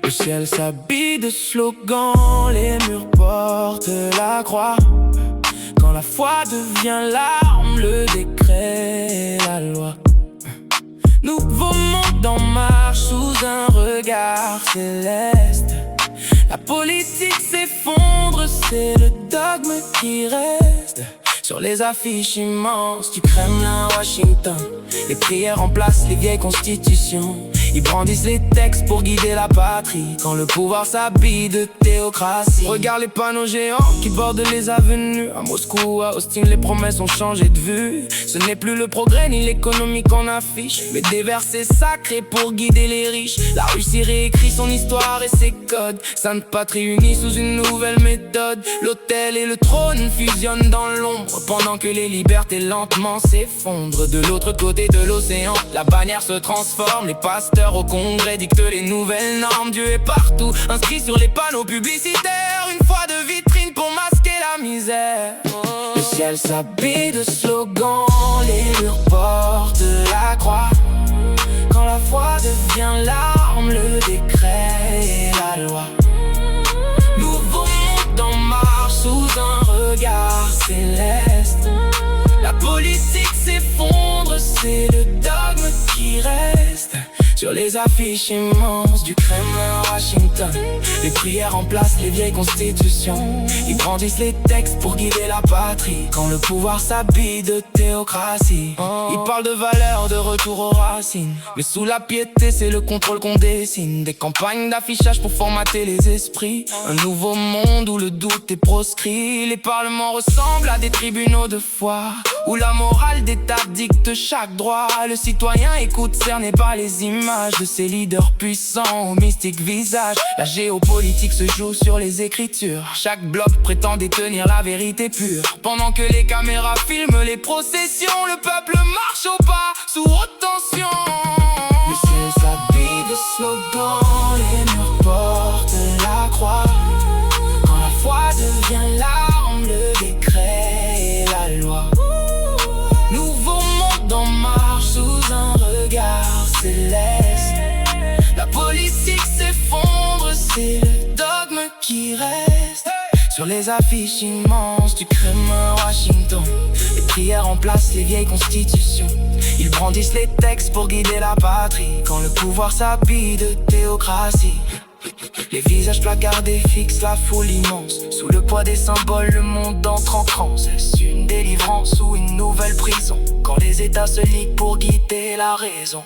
Le ciel s'habille de slogans, les murs portent la croix. Quand la foi devient l'arme, le décret est la loi. Nouveau monde en marche sous un regard céleste. La politique s'effondre, c'est le dogme qui reste. Sur les affiches immenses du Kremlin à Washington, les prières remplacent les vieilles constitutions. Ils brandissent les textes pour guider la patrie quand le pouvoir s'habille de théocratie. Regarde les panneaux géants qui bordent les avenues. À Moscou ou à Austin, les promesses ont changé de vue. Ce n'est plus le progrès ni l'économie qu'on affiche, mais des versets sacrés pour guider les riches. La Russie réécrit son histoire et ses codes. Sainte patrie unie sous une nouvelle méthode. L'autel et le trône fusionnent dans l'ombre pendant que les libertés lentement s'effondrent. De l'autre côté de l'océan, la bannière se transforme. Les pasteurs au congrès dictent les nouvelles normes. Dieu est partout, inscrit sur les panneaux publicitaires. Une fois de vitrine pour masquer la misère. Le ciel s'habille de slogans, les murs portent la croix. Quand la foi devient l'arme, le décret est la loi. Nouveau monde en marche sous un regard céleste. La politique s'effondre, c'est le dogme qui reste. Sur les affiches immenses du Kremlin à Washington, les prières remplacent les vieilles constitutions. Ils brandissent les textes pour guider la patrie quand le pouvoir s'habille de théocratie. Ils parlent de valeurs, de retour aux racines, mais sous la piété c'est le contrôle qu'on dessine. Des campagnes d'affichage pour formater les esprits. Un nouveau monde où le doute est proscrit. Les parlements ressemblent à des tribunaux de foi, où la morale d'État dicte chaque droit. Le citoyen écoute cerné par les images de ces leaders puissants au mystique visage. La géopolitique se joue sur les écritures. Chaque bloc prétend détenir la vérité pure. Pendant que les caméras filment les processions, le peuple marche au pas sous haute tension. Le ciel s'habille de slogans, les murs portent la croix. Quand la foi devient l'arme, le décret est la loi. Nouveau monde en marche sous un regard céleste. La politique s'effondre, c'est le dogme qui reste. Sur les affiches immenses du Kremlin à Washington, les prières remplacent les vieilles constitutions. Ils brandissent les textes pour guider la patrie quand le pouvoir s'habille de théocratie. Les visages placardés fixent la foule immense. Sous le poids des symboles, le monde entre en transe. Est-ce une délivrance ou une nouvelle prison quand les États se liguent pour guider la raison?